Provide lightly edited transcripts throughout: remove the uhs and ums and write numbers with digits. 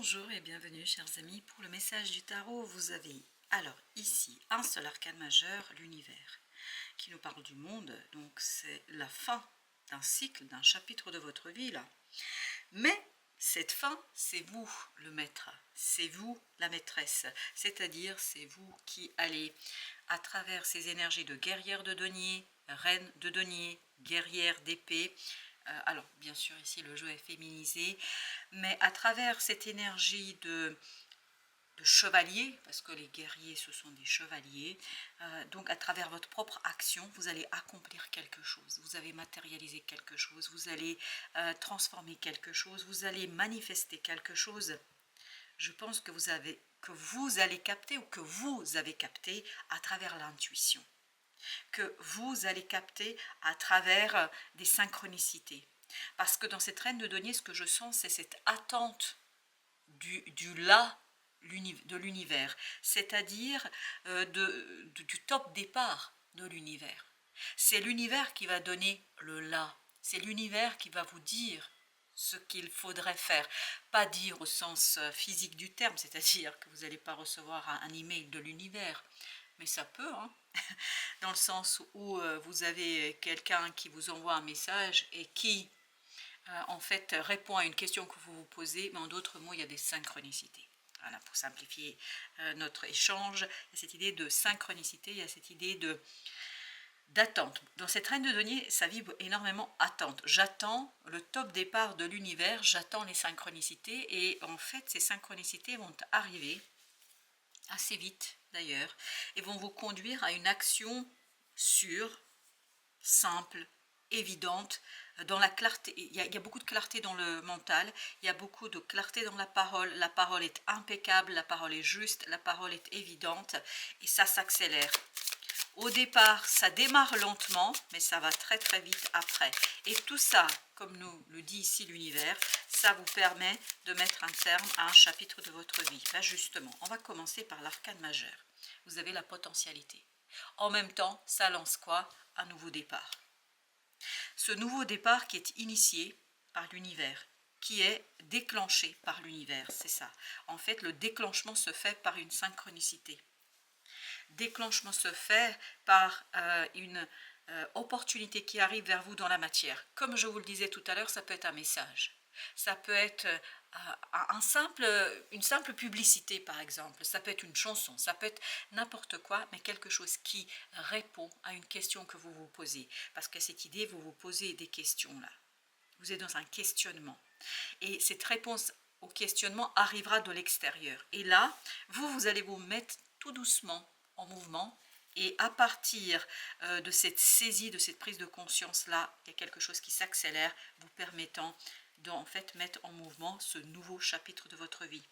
Bonjour et bienvenue chers amis pour le message du tarot. Vous avez alors ici un seul arcane majeur, l'univers, qui nous parle du monde. Donc c'est la fin d'un cycle, d'un chapitre de votre vie là. Mais cette fin, c'est vous le maître, c'est vous la maîtresse. C'est-à-dire c'est vous qui allez à travers ces énergies de guerrière de denier, reine de denier, guerrière d'épée. Alors bien sûr ici le jeu est féminisé, mais à travers cette énergie de chevalier, parce que les guerriers ce sont des chevaliers, donc à travers votre propre action, vous allez accomplir quelque chose, vous allez matérialiser quelque chose, vous allez transformer quelque chose, vous allez manifester quelque chose. Je pense que vous allez capter ou que vous avez capté à travers l'intuition, que vous allez capter à travers des synchronicités. Parce que dans cette reine de denier, ce que je sens, c'est cette attente du là de l'univers, c'est-à-dire du top départ de l'univers. C'est l'univers qui va donner le là, c'est l'univers qui va vous dire ce qu'il faudrait faire. Pas dire au sens physique du terme, c'est-à-dire que vous n'allez pas recevoir un email de l'univers, mais ça peut, hein, dans le sens où vous avez quelqu'un qui vous envoie un message et qui, en fait, répond à une question que vous vous posez, mais en d'autres mots, il y a des synchronicités. Voilà, pour simplifier notre échange, il y a cette idée de synchronicité, il y a cette idée d'attente. Dans cette reine de denier, ça vibre énormément attente. J'attends le top départ de l'univers, j'attends les synchronicités, et en fait, ces synchronicités vont arriver assez vite d'ailleurs, et vont vous conduire à une action sûre, simple, évidente, dans la clarté. Il y a beaucoup de clarté dans le mental, il y a beaucoup de clarté dans la parole est impeccable, la parole est juste, la parole est évidente, et ça s'accélère. Au départ, ça démarre lentement, mais ça va très très vite après. Et tout ça, comme nous le dit ici l'univers, ça vous permet de mettre un terme à un chapitre de votre vie. Là justement, on va commencer par l'arcane majeur. Vous avez la potentialité. En même temps, ça lance quoi? Un nouveau départ. Ce nouveau départ qui est initié par l'univers, qui est déclenché par l'univers, c'est ça. En fait, le déclenchement se fait par une synchronicité. Déclenchement se fait par une opportunité qui arrive vers vous dans la matière. Comme je vous le disais tout à l'heure, ça peut être un message. Ça peut être une simple publicité, par exemple. Ça peut être une chanson, ça peut être n'importe quoi, mais quelque chose qui répond à une question que vous vous posez. Parce que cette idée, vous vous posez des questions là. Vous êtes dans un questionnement. Et cette réponse au questionnement arrivera de l'extérieur. Et là, vous allez vous mettre tout doucement en mouvement. Et à partir de cette saisie, de cette prise de conscience-là, il y a quelque chose qui s'accélère, vous permettant d'en fait mettre en mouvement ce nouveau chapitre de votre vie.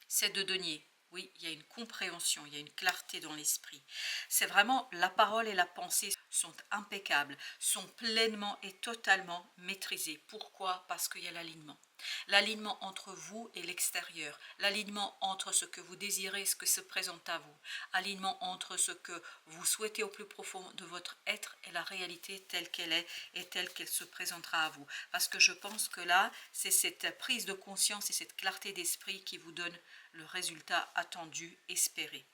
C'est de denier. Oui, il y a une compréhension, il y a une clarté dans l'esprit. C'est vraiment, la parole et la pensée sont impeccables, sont pleinement et totalement maîtrisées. Pourquoi? Parce qu'il y a l'alignement. L'alignement entre vous et l'extérieur, l'alignement entre ce que vous désirez et ce que se présente à vous, alignement entre ce que vous souhaitez au plus profond de votre être et la réalité telle qu'elle est et telle qu'elle se présentera à vous. Parce que je pense que là, c'est cette prise de conscience et cette clarté d'esprit qui vous donne le résultat attendu, espéré.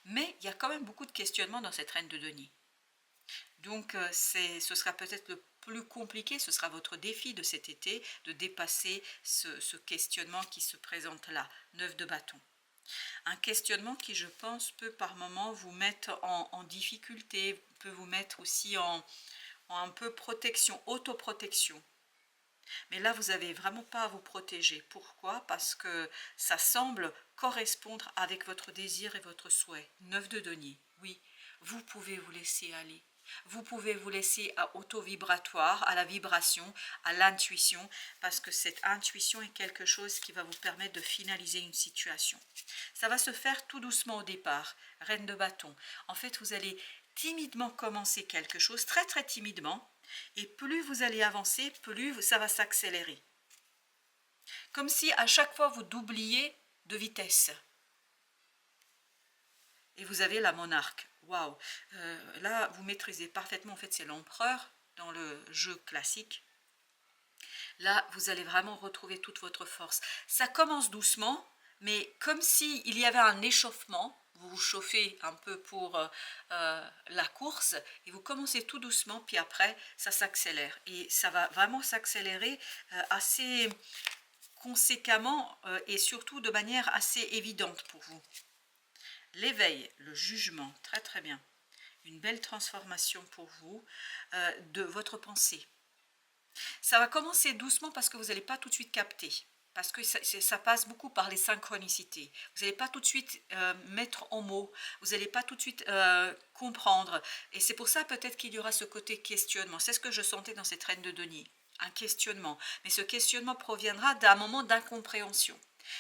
Mais il y a quand même beaucoup de questionnements dans cette reine de denier. Donc ce sera peut-être le plus compliqué, ce sera votre défi de cet été, de dépasser ce questionnement qui se présente là, 9 de bâton. Un questionnement qui, je pense, peut par moment vous mettre en difficulté, peut vous mettre aussi en un peu protection, autoprotection. Mais là, vous n'avez vraiment pas à vous protéger. Pourquoi? Parce que ça semble correspondre avec votre désir et votre souhait. 9 de denier, oui, vous pouvez vous laisser aller. Vous pouvez vous laisser à auto-vibratoire, à la vibration, à l'intuition, parce que cette intuition est quelque chose qui va vous permettre de finaliser une situation. Ça va se faire tout doucement au départ, reine de bâton. En fait, vous allez timidement commencer quelque chose, très très timidement, et plus vous allez avancer, plus ça va s'accélérer. Comme si à chaque fois vous doubliez de vitesse. Et vous avez la monarque. Waouh! Là, vous maîtrisez parfaitement, en fait, c'est l'empereur dans le jeu classique. Là, vous allez vraiment retrouver toute votre force. Ça commence doucement, mais comme s'il y avait un échauffement. Vous vous chauffez un peu pour la course et vous commencez tout doucement, puis après, ça s'accélère. Et ça va vraiment s'accélérer assez conséquemment et surtout de manière assez évidente pour vous. L'éveil, le jugement, très très bien. Une belle transformation pour vous de votre pensée. Ça va commencer doucement parce que vous n'allez pas tout de suite capter. Parce que ça passe beaucoup par les synchronicités. Vous n'allez pas tout de suite mettre en mots, vous n'allez pas tout de suite comprendre. Et c'est pour ça peut-être qu'il y aura ce côté questionnement. C'est ce que je sentais dans cette reine de denier, un questionnement. Mais ce questionnement proviendra d'un moment d'incompréhension.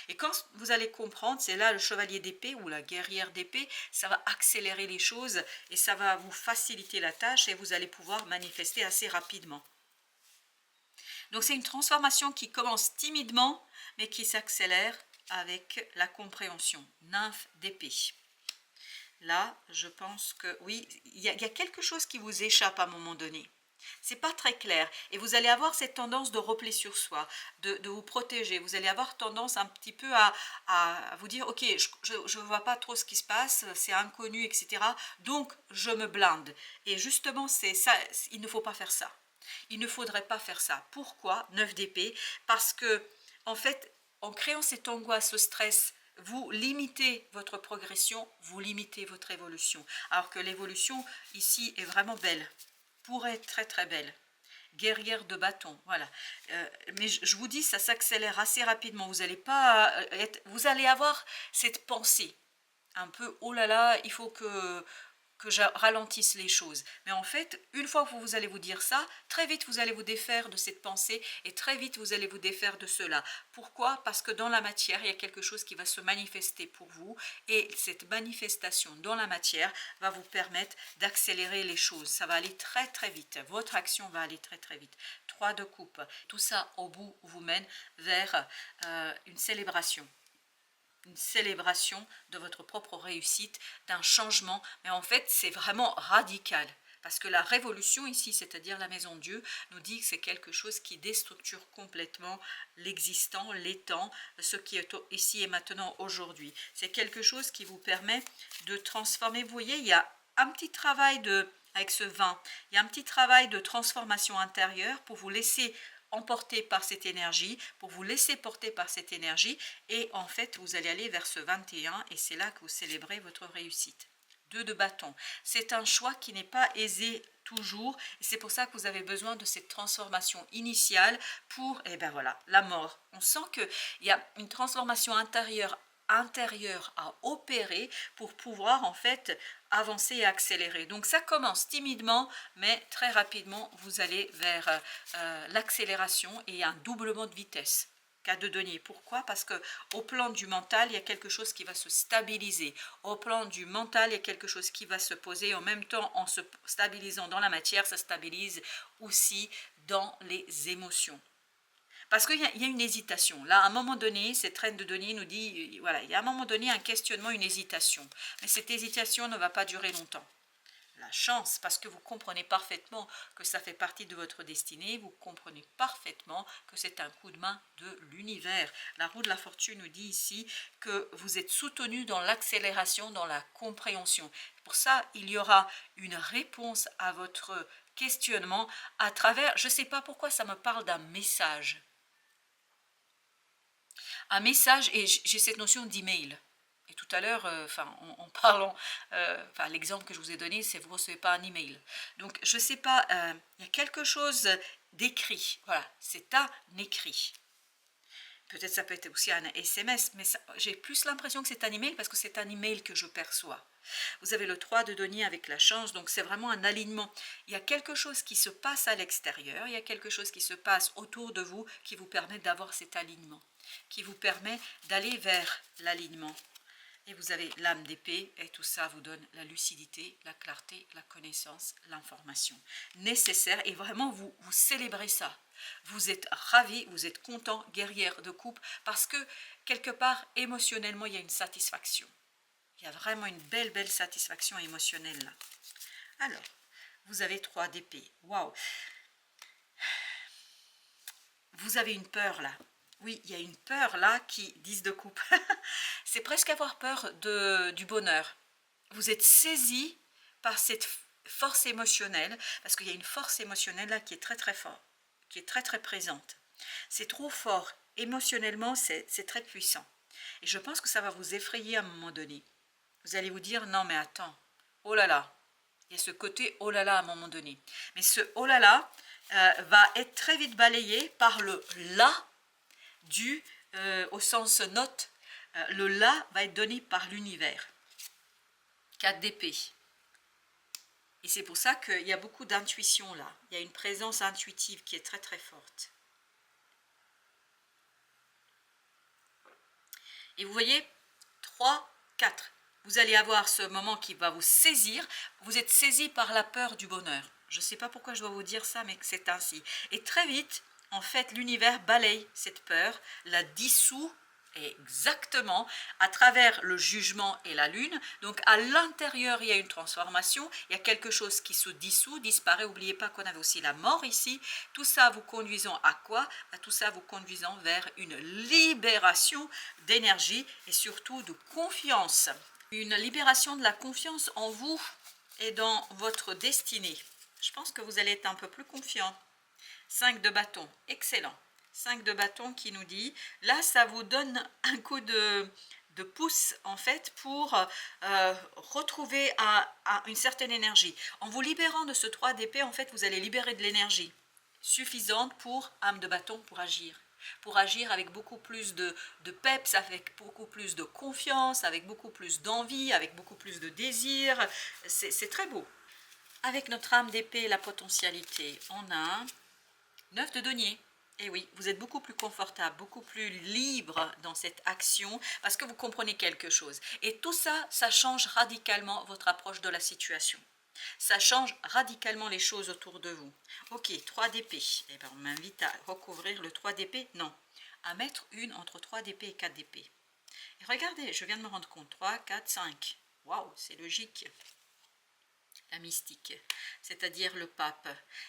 Et quand vous allez comprendre, c'est là le chevalier d'épée ou la guerrière d'épée, ça va accélérer les choses et ça va vous faciliter la tâche et vous allez pouvoir manifester assez rapidement. Donc c'est une transformation qui commence timidement, mais qui s'accélère avec la compréhension. Nymphe d'épée. Là, je pense que oui, il y a quelque chose qui vous échappe à un moment donné. C'est pas très clair. Et vous allez avoir cette tendance de repli sur soi, de vous protéger. Vous allez avoir tendance un petit peu à vous dire, ok, je ne vois pas trop ce qui se passe, c'est inconnu, etc. Donc, je me blinde. Et justement, c'est ça, il ne faut pas faire ça. Il ne faudrait pas faire ça. Pourquoi 9 d'épée? Parce que, en fait, en créant cette angoisse, ce stress, vous limitez votre progression, vous limitez votre évolution. Alors que l'évolution, ici, est vraiment belle. Pourrait être très très belle. Guerrière de bâton, voilà. Mais je vous dis, ça s'accélère assez rapidement. Vous allez pas vous allez avoir cette pensée un peu, oh là là, il faut que je ralentisse les choses. Mais en fait, une fois que vous allez vous dire ça, très vite vous allez vous défaire de cette pensée et très vite vous allez vous défaire de cela. Pourquoi? Parce que dans la matière, il y a quelque chose qui va se manifester pour vous et cette manifestation dans la matière va vous permettre d'accélérer les choses. Ça va aller très très vite. Votre action va aller très très vite. 3 de coupe. Tout ça au bout vous mène vers une célébration. Une célébration de votre propre réussite, d'un changement, mais en fait c'est vraiment radical. Parce que la révolution ici, c'est-à-dire la maison de Dieu, nous dit que c'est quelque chose qui déstructure complètement l'existant, l'étant, ce qui est ici et maintenant aujourd'hui. C'est quelque chose qui vous permet de transformer. Vous voyez, il y a un petit travail avec ce vin, il y a un petit travail de transformation intérieure pour vous laisser emporté par cette énergie, pour vous laisser porter par cette énergie, et en fait vous allez aller vers ce 21 et c'est là que vous célébrez votre réussite. 2 de bâton, c'est un choix qui n'est pas aisé toujours, et c'est pour ça que vous avez besoin de cette transformation initiale pour, et ben voilà, la mort. On sent qu'il y a une transformation intérieure à opérer pour pouvoir en fait avancer et accélérer. Donc ça commence timidement, mais très rapidement vous allez vers l'accélération et un doublement de vitesse. Cas de denier. Pourquoi? Parce que au plan du mental, il y a quelque chose qui va se stabiliser. Au plan du mental, il y a quelque chose qui va se poser. En même temps, en se stabilisant dans la matière, ça stabilise aussi dans les émotions. Parce qu'il y a une hésitation. Là, à un moment donné, cette reine de denier nous dit, voilà, il y a à un moment donné un questionnement, une hésitation. Mais cette hésitation ne va pas durer longtemps. La chance, parce que vous comprenez parfaitement que ça fait partie de votre destinée, vous comprenez parfaitement que c'est un coup de main de l'univers. La roue de la fortune nous dit ici que vous êtes soutenu dans l'accélération, dans la compréhension. Pour ça, il y aura une réponse à votre questionnement à travers, je ne sais pas pourquoi ça me parle d'un message. Un message, et j'ai cette notion d'email. Et tout à l'heure, en parlant, l'exemple que je vous ai donné, c'est vous ne recevez pas un email. Donc, je ne sais pas, il y a quelque chose d'écrit. Voilà, c'est un écrit. Peut-être ça peut être aussi un SMS, mais j'ai plus l'impression que c'est un email parce que c'est un email que je perçois. Vous avez le 3 de denier avec la chance, donc c'est vraiment un alignement. Il y a quelque chose qui se passe à l'extérieur, il y a quelque chose qui se passe autour de vous qui vous permet d'avoir cet alignement, qui vous permet d'aller vers l'alignement. Et vous avez l'âme d'épée, et tout ça vous donne la lucidité, la clarté, la connaissance, l'information nécessaire. Et vraiment, vous célébrez ça. Vous êtes ravi, vous êtes content, guerrière de coupe, parce que quelque part, émotionnellement, il y a une satisfaction. Il y a vraiment une belle satisfaction émotionnelle là. Alors, vous avez 3 d'épée. Waouh! vous avez une peur là. Oui, il y a une peur là qui 10 de coupe. C'est presque avoir peur du bonheur. Vous êtes saisi par cette force émotionnelle, parce qu'il y a une force émotionnelle là qui est très très forte, qui est très très présente. C'est trop fort. Émotionnellement, c'est très puissant. Et je pense que ça va vous effrayer à un moment donné. Vous allez vous dire, non mais attends, oh là là. Il y a ce côté oh là là à un moment donné. Mais ce oh là là va être très vite balayé par le là au sens note. Le là va être donné par l'univers. 4 d'épée. Et c'est pour ça qu'il y a beaucoup d'intuition là. Il y a une présence intuitive qui est très très forte. Et vous voyez, 3, 4. Vous allez avoir ce moment qui va vous saisir. Vous êtes saisi par la peur du bonheur. Je ne sais pas pourquoi je dois vous dire ça, mais c'est ainsi. Et très vite, en fait, l'univers balaye cette peur, la dissout exactement à travers le jugement et la lune. Donc à l'intérieur, il y a une transformation, il y a quelque chose qui se dissout, disparaît. N'oubliez pas qu'on avait aussi la mort ici. Tout ça vous conduisant à quoi? Tout ça vous conduisant vers une libération d'énergie et surtout de confiance. Une libération de la confiance en vous et dans votre destinée. Je pense que vous allez être un peu plus confiant. 5 de bâton, excellent. 5 de bâton qui nous dit, là ça vous donne un coup de pouce en fait pour retrouver une certaine énergie. En vous libérant de ce 3 d'épée, en fait vous allez libérer de l'énergie suffisante pour âme de bâton pour agir. Pour agir avec beaucoup plus de peps, avec beaucoup plus de confiance, avec beaucoup plus d'envie, avec beaucoup plus de désir. C'est très beau. Avec notre âme d'épée, la potentialité, on a 9 de denier. Et oui, vous êtes beaucoup plus confortable, beaucoup plus libre dans cette action parce que vous comprenez quelque chose. Et tout ça, ça change radicalement votre approche de la situation. Ça change radicalement les choses autour de vous. Ok, 3 d'épée. Eh bien, on m'invite à recouvrir le 3 d'épée. Non, à mettre une entre 3 d'épée et 4 d'épée. Et regardez, je viens de me rendre compte. 3, 4, 5. Waouh, c'est logique. La mystique, c'est-à-dire le pape.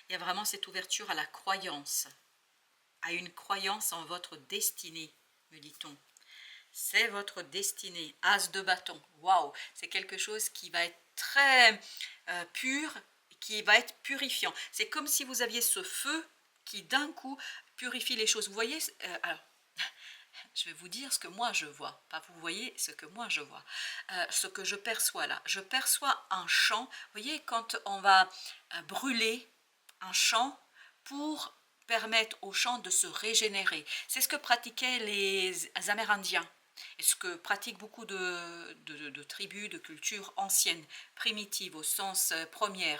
Il y a vraiment cette ouverture à la croyance, à une croyance en votre destinée, me dit-on. C'est votre destinée. As de bâton. Waouh, c'est quelque chose qui va être très pur, qui va être purifiant. C'est comme si vous aviez ce feu qui d'un coup purifie les choses. Vous voyez, alors, je vais vous dire ce que moi je vois, pas vous voyez ce que moi je vois, ce que je perçois là. Je perçois un champ, vous voyez, quand on va brûler un champ pour permettre au champ de se régénérer. C'est ce que pratiquaient les Amérindiens. Et ce que pratiquent beaucoup de tribus, de cultures anciennes, primitives au sens premier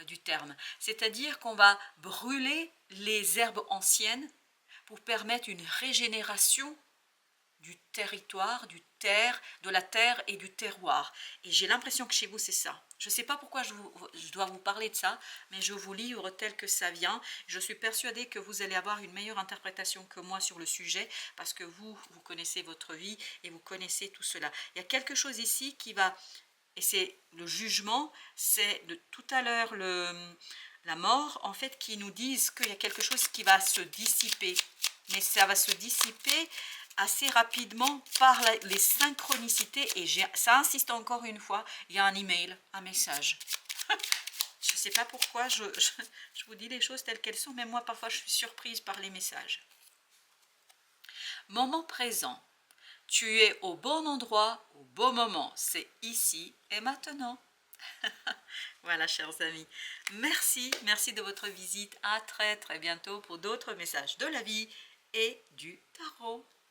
du terme. C'est-à-dire qu'on va brûler les herbes anciennes pour permettre une régénération du territoire, de la terre et du terroir. Et j'ai l'impression que chez vous, c'est ça. Je ne sais pas pourquoi je dois vous parler de ça, mais je vous livre tel que ça vient. Je suis persuadée que vous allez avoir une meilleure interprétation que moi sur le sujet, parce que vous connaissez votre vie et vous connaissez tout cela. Il y a quelque chose ici qui va, et c'est le jugement, c'est de tout à l'heure la mort, en fait, qui nous disent qu'il y a quelque chose qui va se dissiper. Mais ça va se dissiper assez rapidement par les synchronicités. Et ça insiste encore une fois, il y a un email, un message. Je ne sais pas pourquoi je vous dis les choses telles qu'elles sont, mais moi parfois je suis surprise par les messages. Moment présent. Tu es au bon endroit, au bon moment. C'est ici et maintenant. Voilà, chers amis. Merci de votre visite. À très bientôt pour d'autres messages de la vie et du tarot.